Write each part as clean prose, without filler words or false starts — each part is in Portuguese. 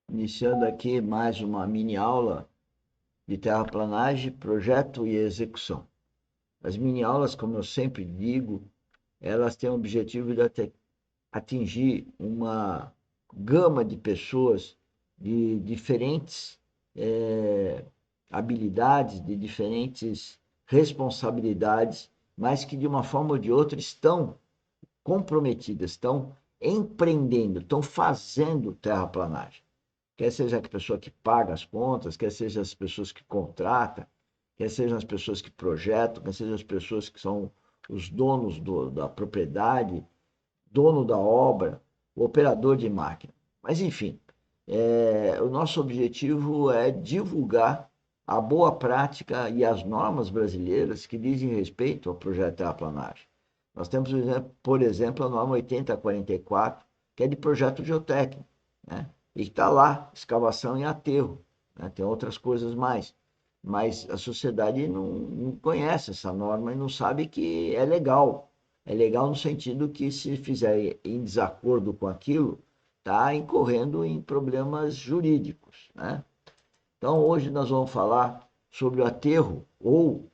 Iniciando aqui mais uma mini aula de terraplanagem, projeto e execução. As mini aulas, como eu sempre digo, elas têm o objetivo de atingir uma gama de pessoas de diferentes eh, habilidades, de diferentes responsabilidades, mas que de uma forma ou de outra estão comprometidas, estão empreendendo, estão fazendo terraplanagem. Quer seja a pessoa que paga as contas, quer seja as pessoas que contratam, quer sejam as pessoas que projetam, quer sejam as pessoas que são os donos da propriedade, dono da obra, o operador de máquina. Mas, enfim, o nosso objetivo é divulgar a boa prática e as normas brasileiras que dizem respeito ao projeto terraplanagem. Nós temos, por exemplo, a norma 8044, que é de projeto geotécnico, né? E está lá, escavação em aterro, né? Tem outras coisas mais. Mas a sociedade não conhece essa norma e não sabe que é legal. É legal no sentido que, se fizer em desacordo com aquilo, está incorrendo em problemas jurídicos, né? Então, hoje nós vamos falar sobre o aterro ou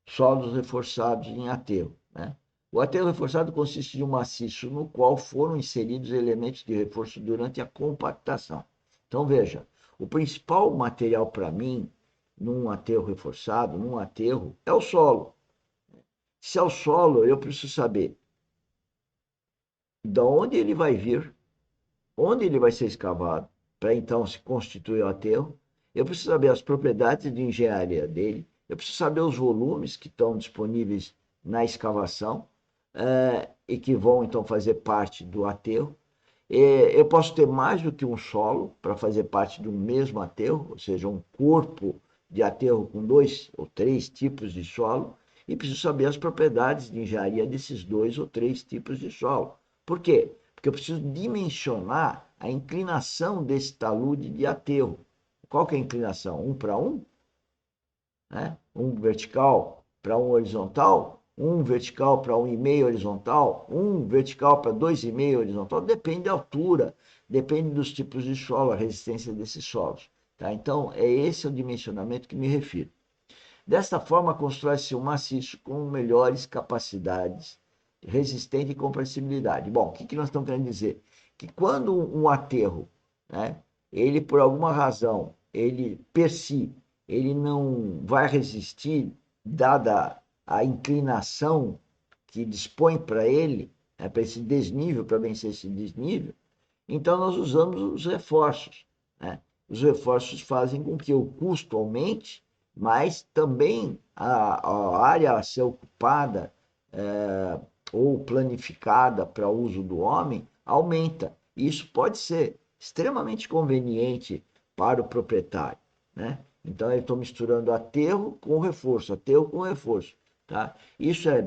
solos reforçados em aterro, né? O aterro reforçado consiste de um maciço no qual foram inseridos elementos de reforço durante a compactação. Então, veja, o principal material para mim, num aterro reforçado, num aterro, é o solo. Se é o solo, eu preciso saber de onde ele vai vir, onde ele vai ser escavado, para então se constituir o aterro. Eu preciso saber as propriedades de engenharia dele, eu preciso saber os volumes que estão disponíveis na escavação e que vão então fazer parte do aterro. Eu posso ter mais do que um solo para fazer parte do mesmo aterro, ou seja, um corpo de aterro com dois ou três tipos de solo, e preciso saber as propriedades de engenharia desses dois ou três tipos de solo. Por quê? Porque eu preciso dimensionar a inclinação desse talude de aterro. Qual que é a inclinação? Um para um? Né? Um vertical para um horizontal? Um vertical para 1,5 horizontal? Um vertical para 2,5 horizontal? Depende da altura, depende dos tipos de solo, a resistência desses solos. Tá? Então, é esse o dimensionamento que me refiro. Desta forma, constrói-se um maciço com melhores capacidades, resistente e compressibilidade. Bom, o que nós estamos querendo dizer? Que quando um aterro, né, ele por alguma razão, ele per si, ele não vai resistir, dada a inclinação que dispõe para ele, né, para esse desnível, para vencer esse desnível, então nós usamos os reforços. Né? Os reforços fazem com que o custo aumente, mas também a área a ser ocupada ou planificada para uso do homem aumenta. Isso pode ser extremamente conveniente para o proprietário. Né? Então, eu estou misturando aterro com reforço, aterro com reforço. Tá? Isso é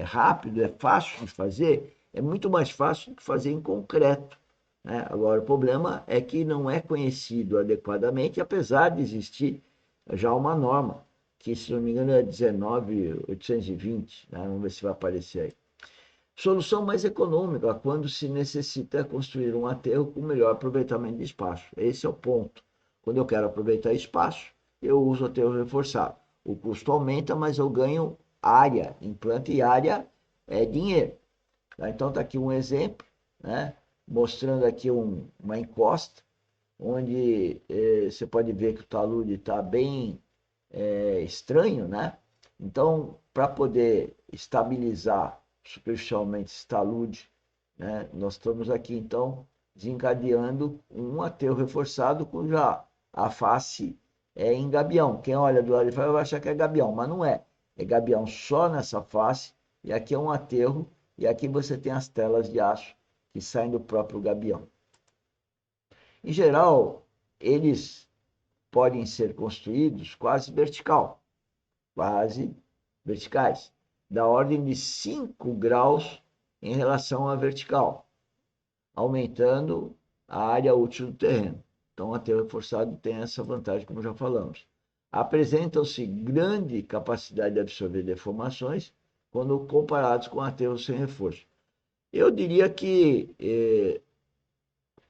rápido, é fácil de fazer, é muito mais fácil do que fazer em concreto. Né? Agora, o problema é que não é conhecido adequadamente, apesar de existir já uma norma, que, se não me engano, é 19.820, né? Vamos ver se vai aparecer aí. Solução mais econômica, quando se necessita construir um aterro com melhor aproveitamento de espaço. Esse é o ponto. Quando eu quero aproveitar espaço, eu uso aterro reforçado. O custo aumenta, mas eu ganho área, implante e área é dinheiro. Tá? Então, está aqui um exemplo, né? Mostrando aqui uma encosta, onde você pode ver que o talude está bem estranho, né? Então, para poder estabilizar superficialmente esse talude, né, nós estamos aqui, então, desencadeando um aterro reforçado com já a face em gabião. Quem olha do lado de fora vai achar que é gabião, mas não é. É gabião só nessa face, e aqui é um aterro, e aqui você tem as telas de aço que saem do próprio gabião. Em geral, eles podem ser construídos quase verticais, da ordem de 5 graus em relação à vertical, aumentando a área útil do terreno. Então, o aterro reforçado tem essa vantagem, como já falamos. Apresentam-se grande capacidade de absorver deformações quando comparados com aterros sem reforço. Eu diria que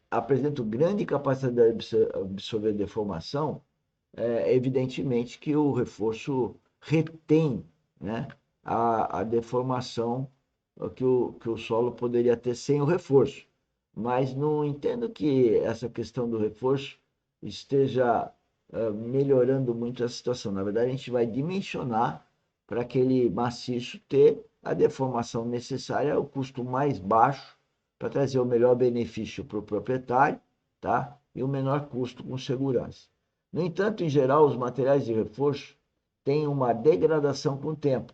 apresentam grande capacidade de absorver deformação, evidentemente que o reforço retém, né, a deformação que o solo poderia ter sem o reforço. Mas não entendo que essa questão do reforço esteja melhorando muito a situação. Na verdade, a gente vai dimensionar para aquele maciço ter a deformação necessária, o custo mais baixo, para trazer o melhor benefício para o proprietário, tá? E o menor custo com segurança. No entanto, em geral, os materiais de reforço têm uma degradação com o tempo.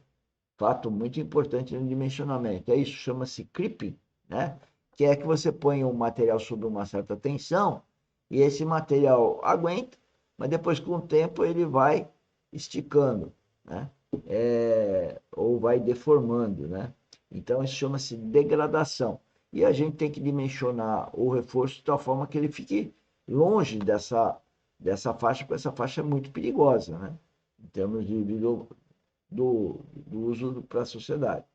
Fato muito importante no dimensionamento. É isso, chama-se creeping, né? Que é que você põe um material sob uma certa tensão e esse material aguenta, mas depois com o tempo ele vai esticando, né? Ou vai deformando, né? Então isso chama-se degradação. E a gente tem que dimensionar o reforço de tal forma que ele fique longe dessa faixa, porque essa faixa é muito perigosa, né? Em termos do uso para a sociedade.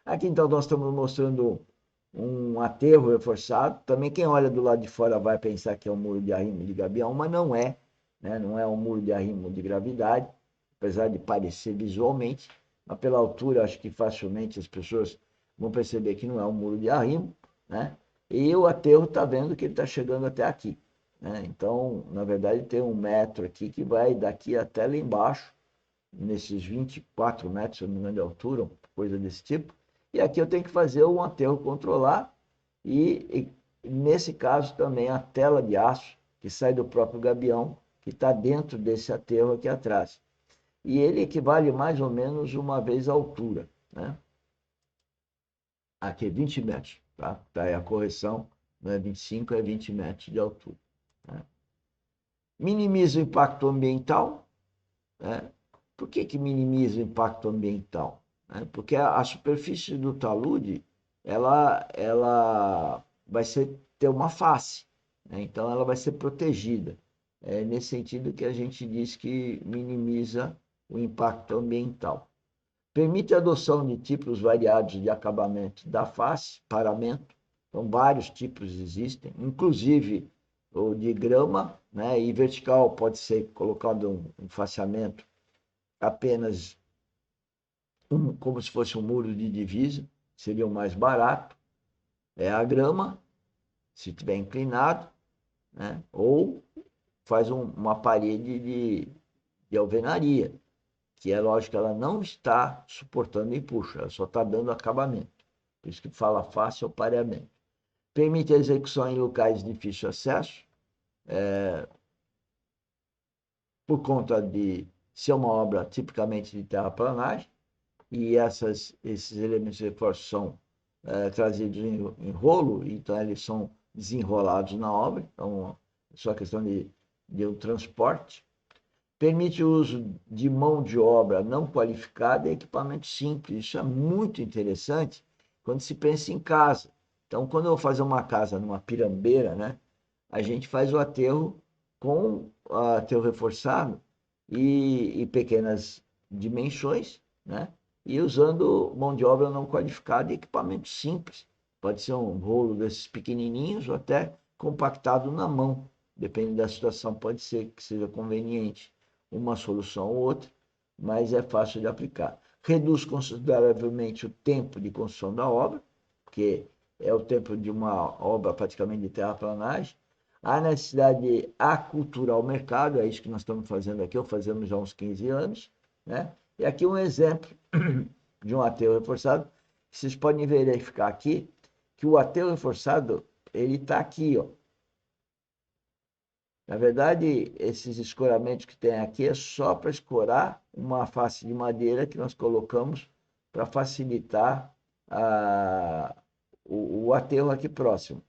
Aqui então nós estamos mostrando um aterro reforçado. Também quem olha do lado de fora vai pensar que é um muro de arrimo de gabião, mas não é, né? Não é um muro de arrimo de gravidade, apesar de parecer visualmente, mas pela altura acho que facilmente as pessoas vão perceber que não é um muro de arrimo, né? E o aterro está vendo que ele está chegando até aqui, né? Então, na verdade, tem um metro aqui que vai daqui até lá embaixo, nesses 24 metros, se não me engano, de altura, coisa desse tipo. E aqui eu tenho que fazer um aterro controlar e nesse caso também a tela de aço que sai do próprio gabião, que está dentro desse aterro aqui atrás. E ele equivale mais ou menos uma vez a altura, né? Aqui 20 metros, tá? Tá aí a correção, não é 25, é 20 metros de altura, né? Minimiza o impacto ambiental, né? Por que minimiza o impacto ambiental? Né? Porque a superfície do talude ela vai ter uma face, né? Então ela vai ser protegida. É nesse sentido que a gente diz que minimiza o impacto ambiental. Permite a adoção de tipos variados de acabamento da face, paramento. Então, vários tipos existem, inclusive o de grama, né? E vertical pode ser colocado um faceamento apenas como se fosse um muro de divisa, seria o mais barato, é a grama, se estiver inclinado, né? Ou faz uma parede de alvenaria, que é lógico que ela não está suportando empuxo, ela só está dando acabamento. Por isso que fala fácil pareamento. Permite a execução em locais de difícil acesso, por conta de ser uma obra tipicamente de terraplanagem, e esses elementos de reforço são trazidos em rolo, então eles são desenrolados na obra, então é só questão de um transporte. Permite o uso de mão de obra não qualificada e equipamento simples. Isso é muito interessante quando se pensa em casa. Então, quando eu vou fazer uma casa numa pirambeira, né, a gente faz o aterro com aterro reforçado e pequenas dimensões, né, e usando mão de obra não qualificada e equipamento simples. Pode ser um rolo desses pequenininhos ou até compactado na mão. Depende da situação, pode ser que seja conveniente uma solução ou outra, mas é fácil de aplicar. Reduz consideravelmente o tempo de construção da obra, porque é o tempo de uma obra praticamente de terraplanagem. A necessidade de aculturar o mercado, é isso que nós estamos fazendo aqui, ou fazemos já há uns 15 anos, né? E aqui um exemplo de um aterro reforçado, vocês podem verificar aqui que o aterro reforçado, ele está aqui, ó. Na verdade, esses escoramentos que tem aqui é só para escorar uma face de madeira que nós colocamos para facilitar o aterro aqui próximo.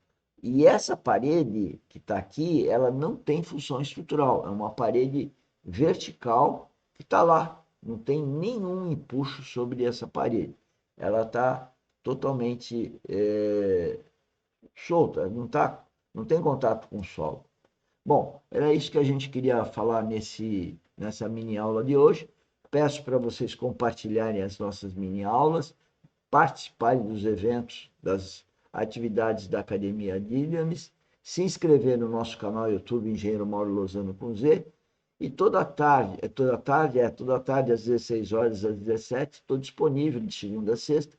E essa parede que está aqui, ela não tem função estrutural, é uma parede vertical que está lá, não tem nenhum empuxo sobre essa parede. Ela está totalmente solta, não tem contato com o solo. Bom, era isso que a gente queria falar nessa mini aula de hoje. Peço para vocês compartilharem as nossas mini aulas, participarem dos eventos, das atividades da Academia Williams. se inscrever no nosso canal YouTube Engenheiro Mauro Lozano com Z. E toda tarde às 16 horas, às 17, estou disponível de segunda a sexta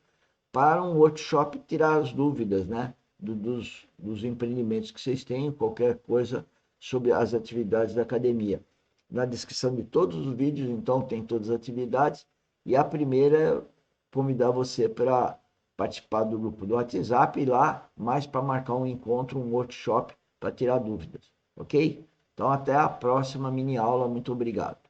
para um workshop tirar as dúvidas, né? Dos empreendimentos que vocês têm, qualquer coisa sobre as atividades da academia. Na descrição de todos os vídeos, então, tem todas as atividades. E a primeira é convidar você para participar do grupo do WhatsApp e lá mais para marcar um encontro, um workshop para tirar dúvidas, ok? Então até a próxima mini aula, muito obrigado.